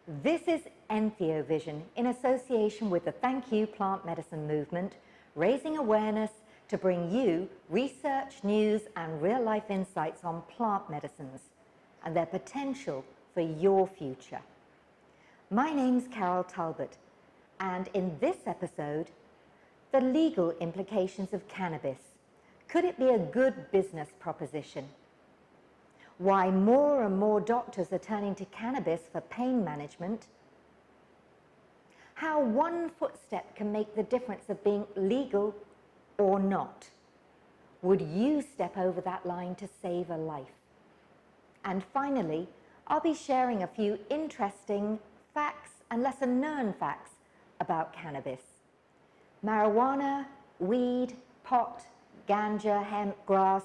This is EntheoVision in association with the Thank You Plant Medicine movement, raising awareness to bring you research, news and real-life insights on plant medicines and their potential for your future. My name's Carol Talbot, and in this episode, the legal implications of cannabis. Could it be a good business proposition? Why more and more doctors are turning to cannabis for pain management, how one footstep can make the difference of being legal or not. Would you step over that line to save a life? And finally, I'll be sharing a few interesting facts and lesser known facts about cannabis. Marijuana, weed, pot, ganja, hemp, grass.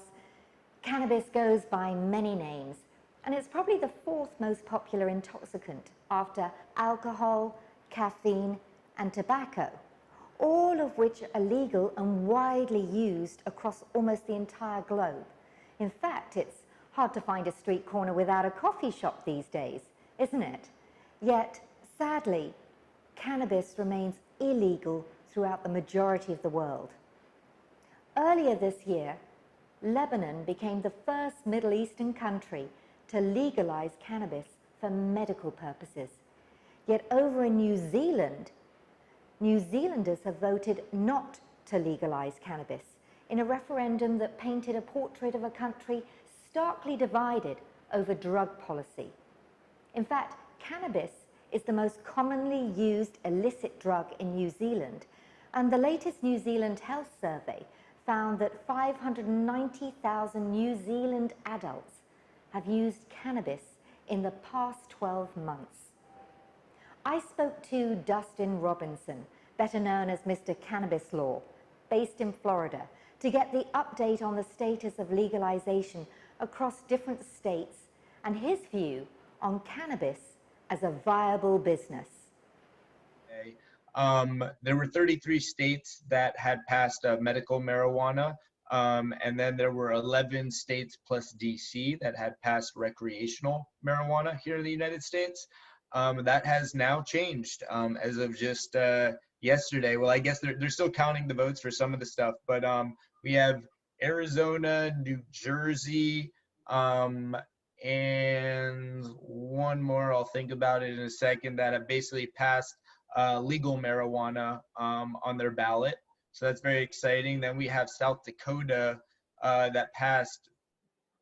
Cannabis goes by many names, and it's probably the fourth most popular intoxicant after alcohol, caffeine, and tobacco, all of which are legal and widely used across almost the entire globe. In fact, it's hard to find a street corner without a coffee shop these days, isn't it? Yet, sadly, cannabis remains illegal throughout the majority of the world. Earlier this year, Lebanon became the first Middle Eastern country to legalize cannabis for medical purposes. Yet over in New Zealand, New Zealanders have voted not to legalize cannabis in a referendum that painted a portrait of a country starkly divided over drug policy. In fact, cannabis is the most commonly used illicit drug in New Zealand, and the latest New Zealand Health Survey found that 590,000 New Zealand adults have used cannabis in the past 12 months. I spoke to Dustin Robinson, better known as Mr Cannabis Law, based in Florida, to get the update on the status of legalization across different states and his view on cannabis as a viable business. There were 33 states that had passed medical marijuana, and then there were 11 states plus DC that had passed recreational marijuana here in the United States. That has now changed as of just yesterday. Well, I guess they're still counting the votes for some of the stuff, but we have Arizona, New Jersey, and one more, I'll think about it in a second, that have basically passed legal marijuana on their ballot. So that's very exciting. Then we have South Dakota that passed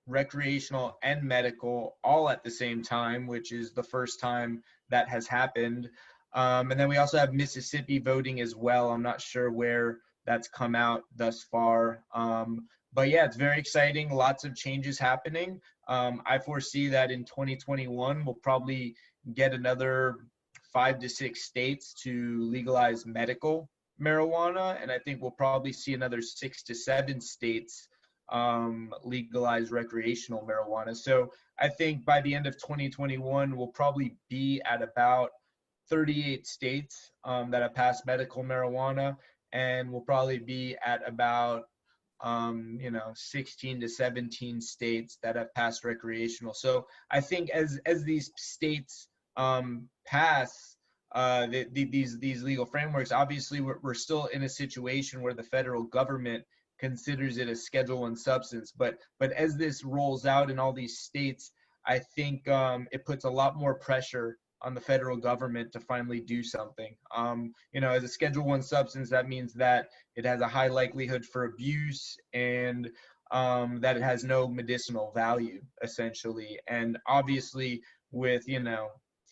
recreational and medical all at the same time, which is the first time that has happened. And then we also have Mississippi voting as well. I'm not sure where that's come out thus far. But yeah, it's very exciting. Lots of changes happening. I foresee that in 2021, we'll probably get another 5 to 6 states to legalize medical marijuana, and I think we'll probably see another 6 to 7 states legalize recreational marijuana. So I think by the end of 2021, we'll probably be at about 38 states that have passed medical marijuana, and we'll probably be at about 16 to 17 states that have passed recreational. So I think as these states pass these legal frameworks, obviously we're still in a situation where the federal government considers it a Schedule I substance, but as this rolls out in all these states, I think it puts a lot more pressure on the federal government to finally do something. As a Schedule I substance, that means that it has a high likelihood for abuse and that it has no medicinal value, essentially. And obviously with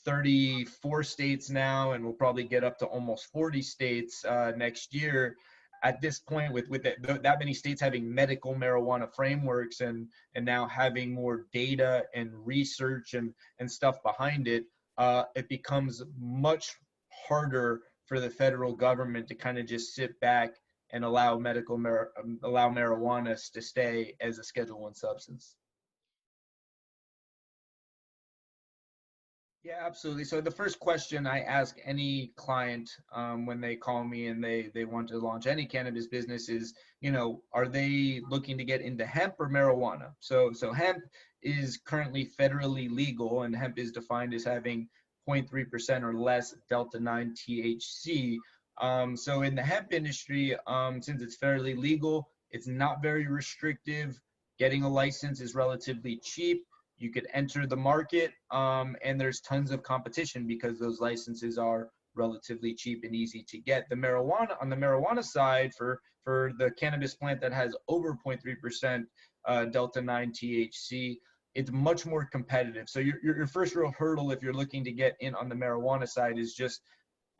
34 states now, and we'll probably get up to almost 40 states next year. At this point, with that many states having medical marijuana frameworks and now having more data and research and stuff behind it, it becomes much harder for the federal government to kind of just sit back and allow marijuana to stay as a Schedule I substance. Yeah, absolutely. So the first question I ask any client when they call me and they want to launch any cannabis business is, are they looking to get into hemp or marijuana? So hemp is currently federally legal, and hemp is defined as having 0.3% or less delta 9 THC. So in the hemp industry, since it's fairly legal, it's not very restrictive. Getting a license is relatively cheap. You could enter the market, and there's tons of competition because those licenses are relatively cheap and easy to get. The marijuana, on the marijuana side, for the cannabis plant that has over 0.3% delta 9 THC, it's much more competitive. So your first real hurdle, if you're looking to get in on the marijuana side, is just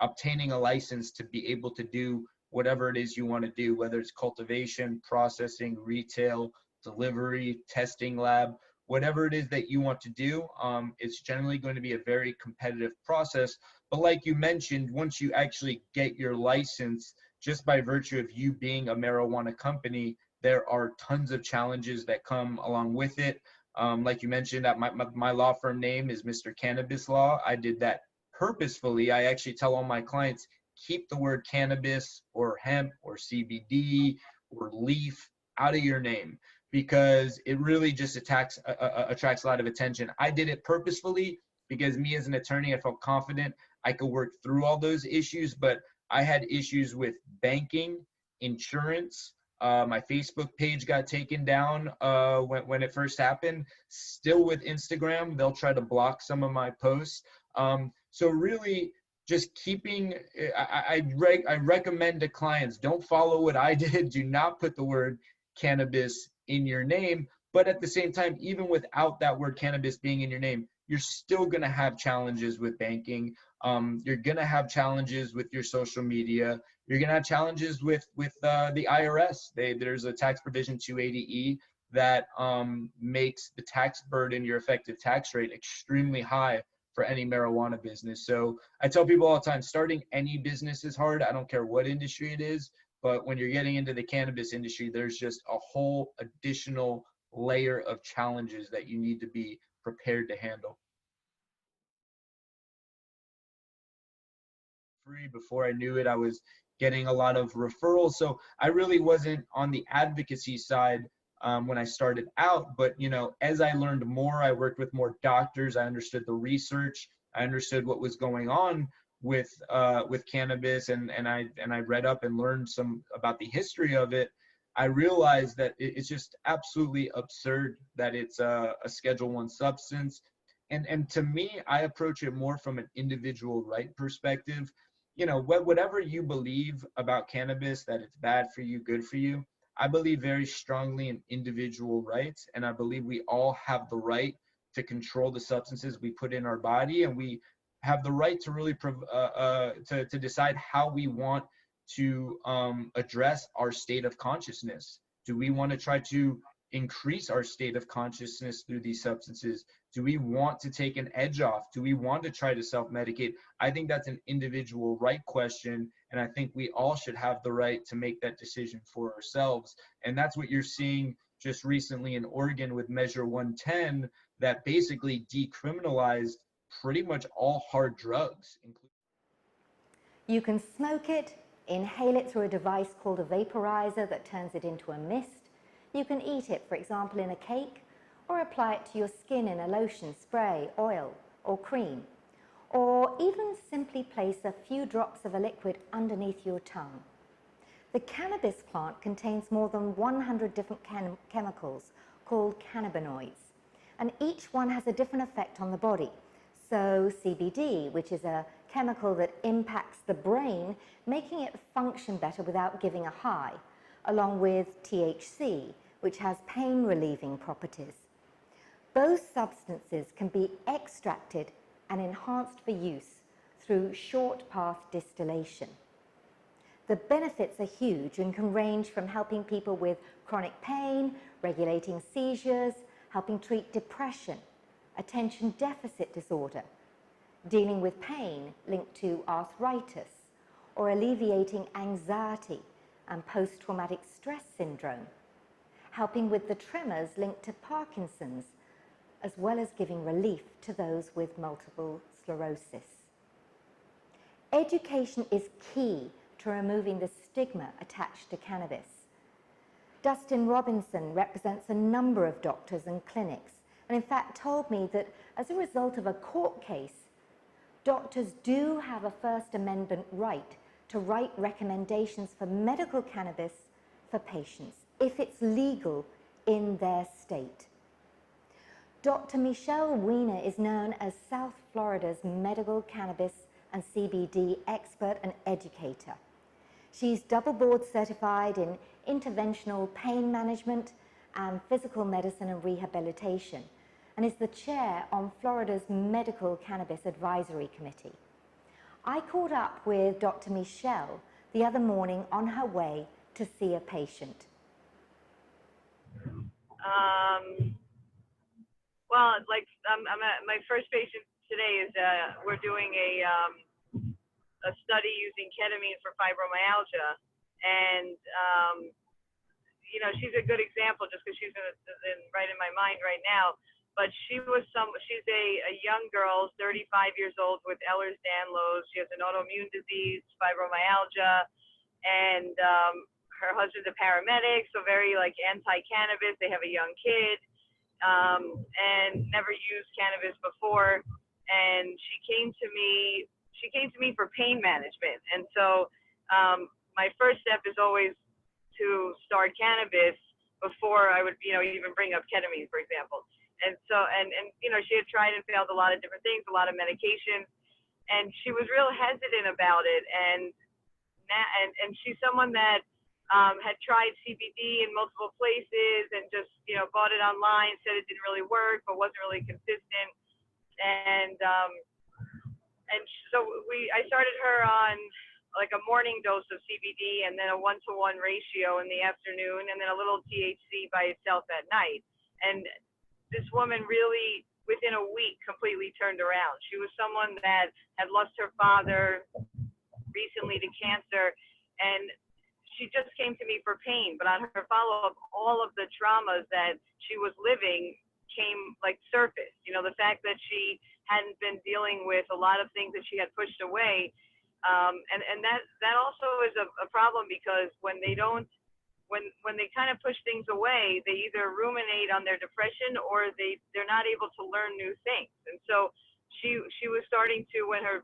obtaining a license to be able to do whatever it is you want to do, whether it's cultivation, processing, retail, delivery, testing lab, whatever it is that you want to do. It's generally going to be a very competitive process. But like you mentioned, once you actually get your license, just by virtue of you being a marijuana company, there are tons of challenges that come along with it. Like you mentioned, my law firm name is Mr. Cannabis Law. I did that purposefully. I actually tell all my clients, keep the word cannabis or hemp or CBD or leaf out of your name, because it really just attracts a lot of attention. I did it purposefully because me as an attorney, I felt confident I could work through all those issues, but I had issues with banking, insurance. My Facebook page got taken down when it first happened. Still with Instagram, they'll try to block some of my posts. So really just keeping, I recommend to clients, don't follow what I did. Do not put the word cannabis in your name. But at the same time, even without that word cannabis being in your name, you're still going to have challenges with banking. You're going to have challenges with your social media. You're going to have challenges with the IRS. There's a tax provision 280E that makes the tax burden, your effective tax rate, extremely high for any marijuana business. So I tell people all the time, starting any business is hard. I don't care what industry it is, but when you're getting into the cannabis industry, there's just a whole additional layer of challenges that you need to be prepared to handle. Before I knew it, I was getting a lot of referrals. So I really wasn't on the advocacy side when I started out, but as I learned more, I worked with more doctors. I understood the research. I understood what was going on with cannabis, and I read up and learned some about the history of it. I realized that it's just absolutely absurd that it's a Schedule I substance. And to me, I approach it more from an individual right perspective. Whatever you believe about cannabis, that it's bad for you, good for you, I believe very strongly in individual rights, and I believe we all have the right to control the substances we put in our body, and we have the right to really to decide how we want to address our state of consciousness. Do we want to try to increase our state of consciousness through these substances? Do we want to take an edge off? Do we want to try to self-medicate? I think that's an individual right question, and I think we all should have the right to make that decision for ourselves. And that's what you're seeing just recently in Oregon with Measure 110, that basically decriminalized pretty much all hard drugs. You can smoke it, inhale it through a device called a vaporizer that turns it into a mist. You can eat it, for example, in a cake, or apply it to your skin in a lotion, spray, oil, or cream, or even simply place a few drops of a liquid underneath your tongue. The cannabis plant contains more than 100 different chemicals called cannabinoids, and each one has a different effect on the body. So CBD, which is a chemical that impacts the brain, making it function better without giving a high, along with THC, which has pain-relieving properties. Both substances can be extracted and enhanced for use through short path distillation. The benefits are huge and can range from helping people with chronic pain, regulating seizures, helping treat depression, attention deficit disorder, dealing with pain linked to arthritis, or alleviating anxiety and post-traumatic stress syndrome, helping with the tremors linked to Parkinson's, as well as giving relief to those with multiple sclerosis. Education is key to removing the stigma attached to cannabis. Dustin Robinson represents a number of doctors and clinics, and in fact told me that as a result of a court case, doctors do have a First Amendment right to write recommendations for medical cannabis for patients if it's legal in their state. Dr. Michelle Weiner is known as South Florida's medical cannabis and CBD expert and educator. She's double board certified in interventional pain management and physical medicine and rehabilitation, and is the chair on Florida's Medical Cannabis Advisory Committee. I caught up with Dr. Michelle the other morning on her way to see a patient. Well, like my first patient today is we're doing a study using ketamine for fibromyalgia, and you know, she's a good example just because she's right in my mind right now. But she's a young girl, 35 years old, with Ehlers-Danlos. She has an autoimmune disease, fibromyalgia, and her husband's a paramedic, so very like anti-cannabis. They have a young kid, and never used cannabis before. And she came to me for pain management. And so my first step is always to start cannabis before I would, you know, even bring up ketamine, for example. And so, and you know, she had tried and failed a lot of different things, a lot of medications, and she was real hesitant about it. And she's someone that had tried CBD in multiple places and just, you know, bought it online, said it didn't really work, but wasn't really consistent. And so I started her on like a morning dose of CBD and then a 1-to-1 ratio in the afternoon, and then a little THC by itself at night. And this woman really, within a week, completely turned around. She was someone that had lost her father recently to cancer, and she just came to me for pain. But on her follow-up, all of the traumas that she was living came like surface. You know, the fact that she hadn't been dealing with a lot of things that she had pushed away. And that also is a problem, because when they kind of push things away, they either ruminate on their depression or they're not able to learn new things. And so she was starting to, when her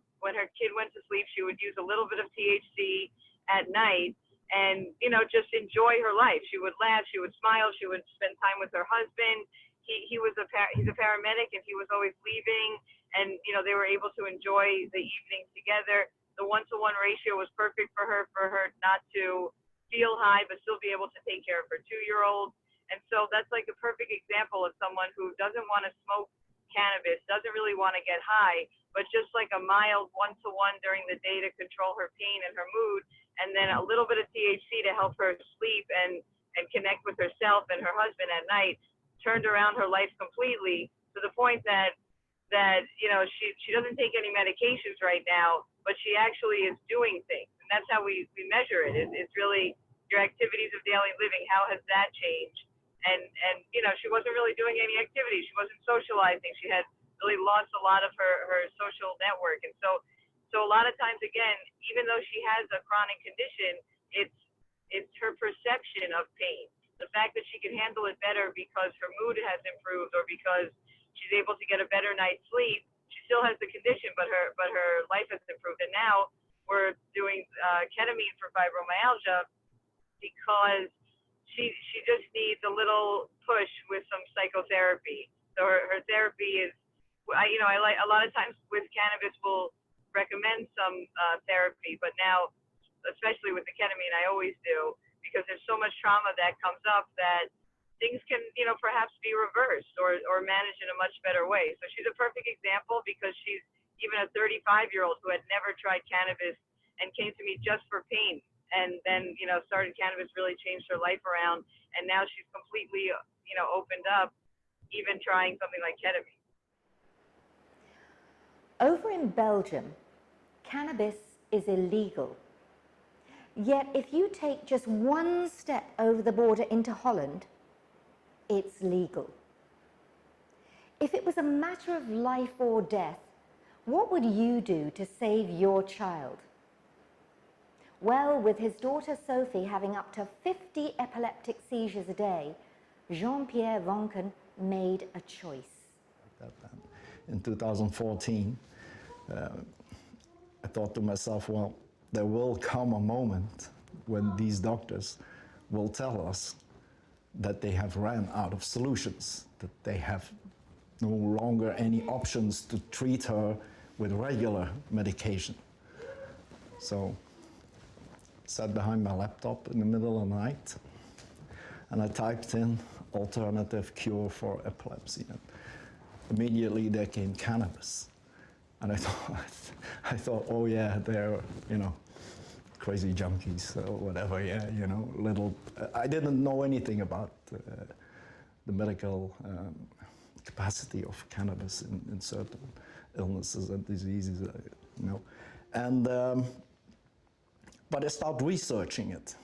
kid went to sleep, she would use a little bit of THC at night and, you know, just enjoy her life. She would laugh, she would smile, she would spend time with her husband. He's a paramedic, and he was always leaving, and, you know, they were able to enjoy the evenings together. The 1-to-1 ratio was perfect for her not to feel high, but still be able to take care of her 2-year-old. And so that's like a perfect example of someone who doesn't want to smoke cannabis, doesn't really want to get high, but just like a mild 1-to-1 during the day to control her pain and her mood, and then a little bit of THC to help her sleep and connect with herself and her husband at night, turned around her life completely, to the point that you know, she doesn't take any medications right now, but she actually is doing things. And that's how we measure it. It's really your activities of daily living. How has that changed? And you know, she wasn't really doing any activities. She wasn't socializing. She had really lost a lot of her social network. And so a lot of times, again, even though she has a chronic condition, it's her perception of pain. The fact that she can handle it better because her mood has improved, or because she's able to get a better night's sleep. She still has the condition, but her life has improved. And now we're doing ketamine for fibromyalgia, because she just needs a little push with some psychotherapy. So her therapy is, you know, I like a lot of times with cannabis we'll recommend some therapy, but now, especially with the ketamine, I always do, because there's so much trauma that comes up that things can, you know, perhaps be reversed or managed in a much better way. So she's a perfect example, because she's even a 35-year-old who had never tried cannabis and came to me just for pain. And then, you know, started cannabis, really changed her life around. And now she's completely, you know, opened up, even trying something like ketamine. Over in Belgium, cannabis is illegal. Yet if you take just one step over the border into Holland, it's legal. If it was a matter of life or death, what would you do to save your child? Well, with his daughter Sophie having up to 50 epileptic seizures a day, Jean Pierre Voncken made a choice. In 2014, I thought to myself, well, there will come a moment when these doctors will tell us that they have ran out of solutions, that they have no longer any options to treat her with regular medication. So I sat behind my laptop in the middle of the night and I typed in alternative cure for epilepsy. And immediately there came cannabis. And I thought, oh yeah, they're, you know, crazy junkies or whatever, yeah, you know, little. I didn't know anything about the medical capacity of cannabis in certain illnesses and diseases, you know. And, but I started researching it.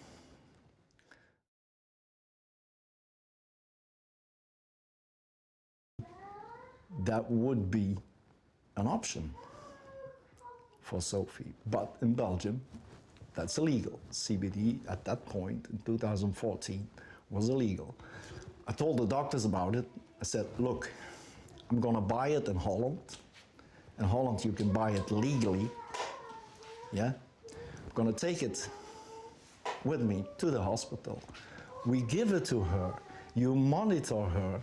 That would be an option for Sophie, but in Belgium, that's illegal. CBD at that point in 2014 was illegal. I told the doctors about it. I said, look, I'm gonna buy it in Holland. In Holland you can buy it legally, yeah? I'm gonna take it with me to the hospital. We give it to her, you monitor her,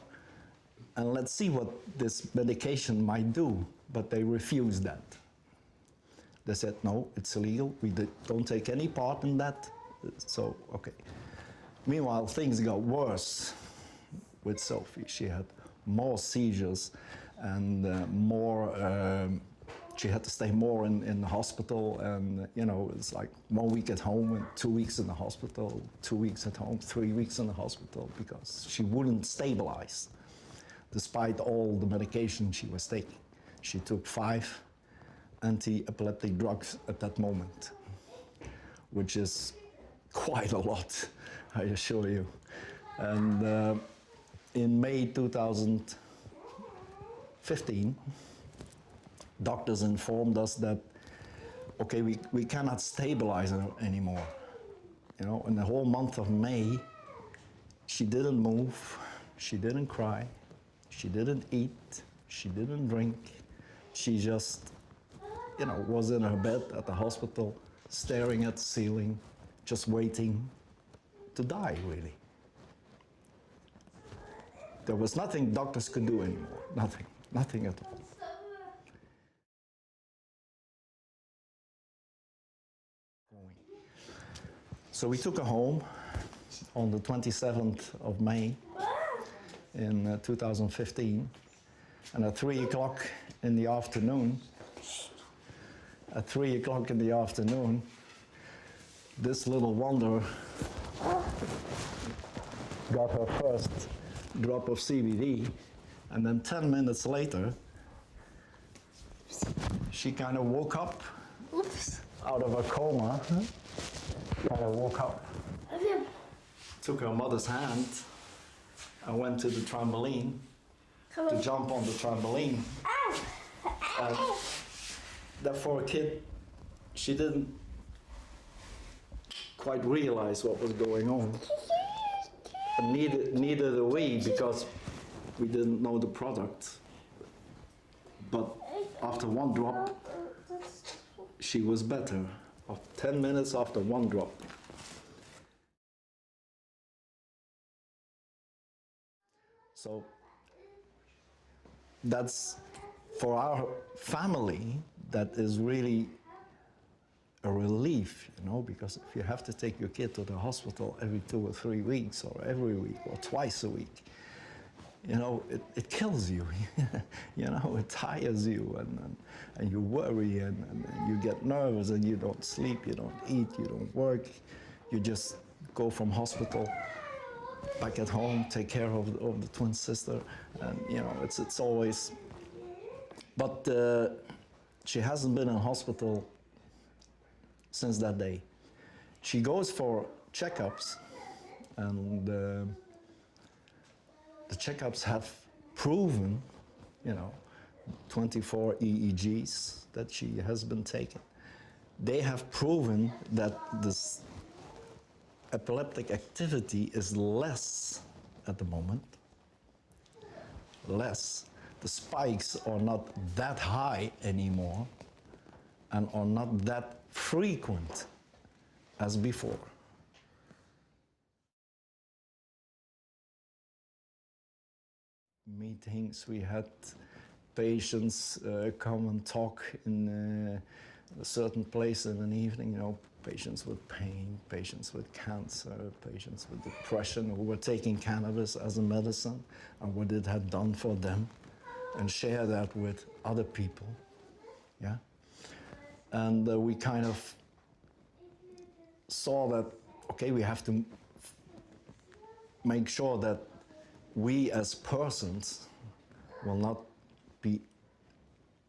and let's see what this medication might do. But they refused that. They said, no, it's illegal. We don't take any part in that. So, okay. Meanwhile, things got worse with Sophie. She had more seizures and she had to stay more in the hospital. And, you know, it's like 1 week at home and 2 weeks in the hospital, 2 weeks at home, 3 weeks in the hospital because she wouldn't stabilize despite all the medication she was taking. She took 5 anti-epileptic drugs at that moment, which is quite a lot, I assure you. And in May 2015, doctors informed us that, okay, we cannot stabilize her anymore. You know, in the whole month of May, she didn't move, she didn't cry, she didn't eat, she didn't drink. She just, you know, was in her bed at the hospital, staring at the ceiling, just waiting to die, really. There was nothing doctors could do anymore, nothing, nothing at all. So we took her home on the 27th of May in 2015, and at 3 o'clock in the afternoon, this little wonder got her first drop of CBD, and then 10 minutes later, she kind of woke up out of a coma, took her mother's hand, and went to the trampoline to jump on the trampoline. And that for a kid, she didn't quite realize what was going on. And neither do we, because we didn't know the product. But after one drop, she was better. 10 minutes after one drop. So that's, for our family, that is really a relief, you know, because if you have to take your kid to the hospital every 2 or 3 weeks, or every week, or twice a week, you know, it kills you, you know, it tires you, and you worry, and you get nervous, and you don't sleep, you don't eat, you don't work, you just go from hospital back at home, take care of the twin sister, and, you know, it's always, but she hasn't been in hospital since that day. She goes for checkups, and the checkups have proven, you know, 24 EEGs that she has been taking. They have proven that this epileptic activity is less at the moment, less. The spikes are not that high anymore, and are not that frequent as before. Meetings, we had patients come and talk in a certain place in an evening, you know, patients with pain, patients with cancer, patients with depression who were taking cannabis as a medicine and what it had done for them, and share that with other people, yeah? And we kind of saw that, okay, we have to make sure that we as persons will not be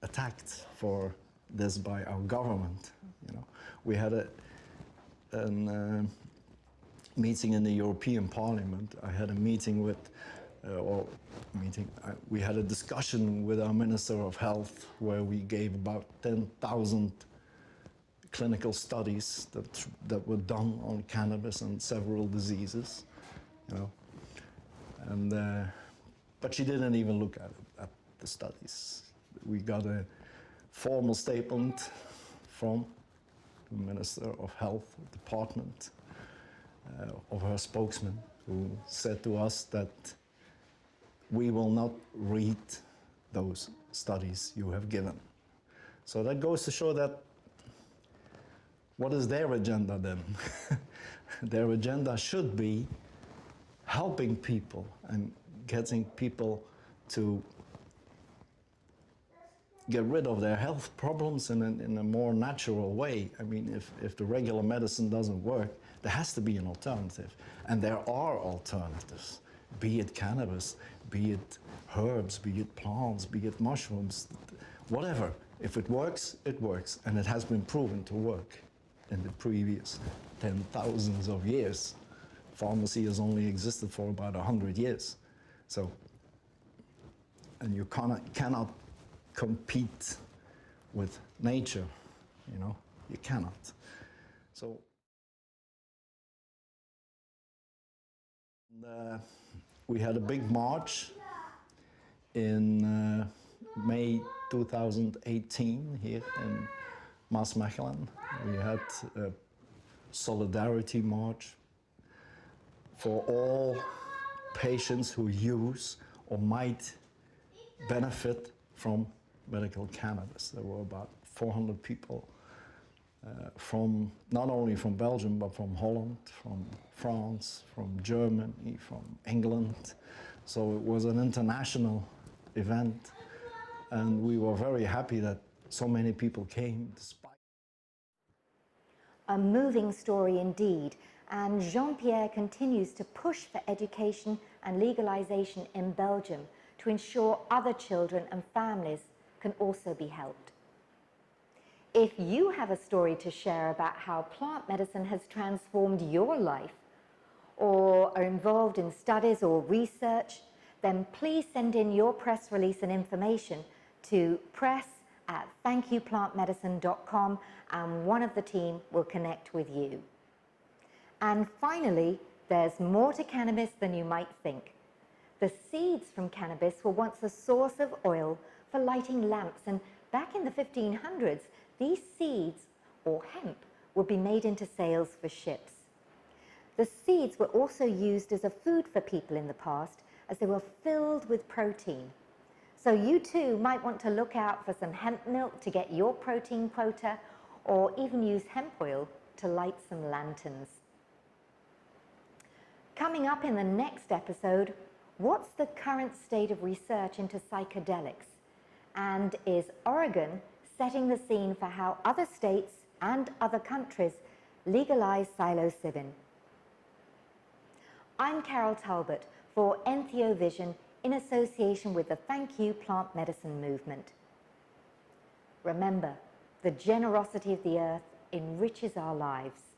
attacked for this by our government, you know. We had a meeting in the European Parliament. I had a meeting with, we had a discussion with our Minister of Health where we gave about 10,000 clinical studies that were done on cannabis and several diseases, you know. And, but she didn't even look at the studies. We got a formal statement from the Minister of Health Department, of her spokesman, who said to us that we will not read those studies you have given. So that goes to show that what is their agenda then? Their agenda should be helping people and getting people to get rid of their health problems in a more natural way. I mean, if the regular medicine doesn't work, there has to be an alternative. And there are alternatives, be it cannabis, be it herbs, be it plants, be it mushrooms, whatever. If it works, it works. And it has been proven to work in the previous 10,000s of years. Pharmacy has only existed for about 100 years. So, and you cannot compete with nature, you know, you cannot. So, we had a big march in May 2018 here in Maasmechelen. We had a solidarity march for all patients who use or might benefit from medical cannabis. There were about 400 people from, not only from Belgium, but from Holland, from France, from Germany, from England. So it was an international event, and we were very happy that so many people came despite. A moving story indeed, and Jean Pierre continues to push for education and legalization in Belgium to ensure other children and families can also be helped. If you have a story to share about how plant medicine has transformed your life, or are involved in studies or research, then please send in your press release and information to press@thankyouplantmedicine.com, and one of the team will connect with you. And finally, there's more to cannabis than you might think. The seeds from cannabis were once a source of oil for lighting lamps, and back in the 1500s, these seeds, or hemp, would be made into sails for ships. The seeds were also used as a food for people in the past, as they were filled with protein. So you too might want to look out for some hemp milk to get your protein quota, or even use hemp oil to light some lanterns. Coming up in the next episode, what's the current state of research into psychedelics? And is Oregon setting the scene for how other states and other countries legalize psilocybin? I'm Carol Talbot for EntheoVision in association with the Thank You Plant Medicine movement. Remember, the generosity of the earth enriches our lives.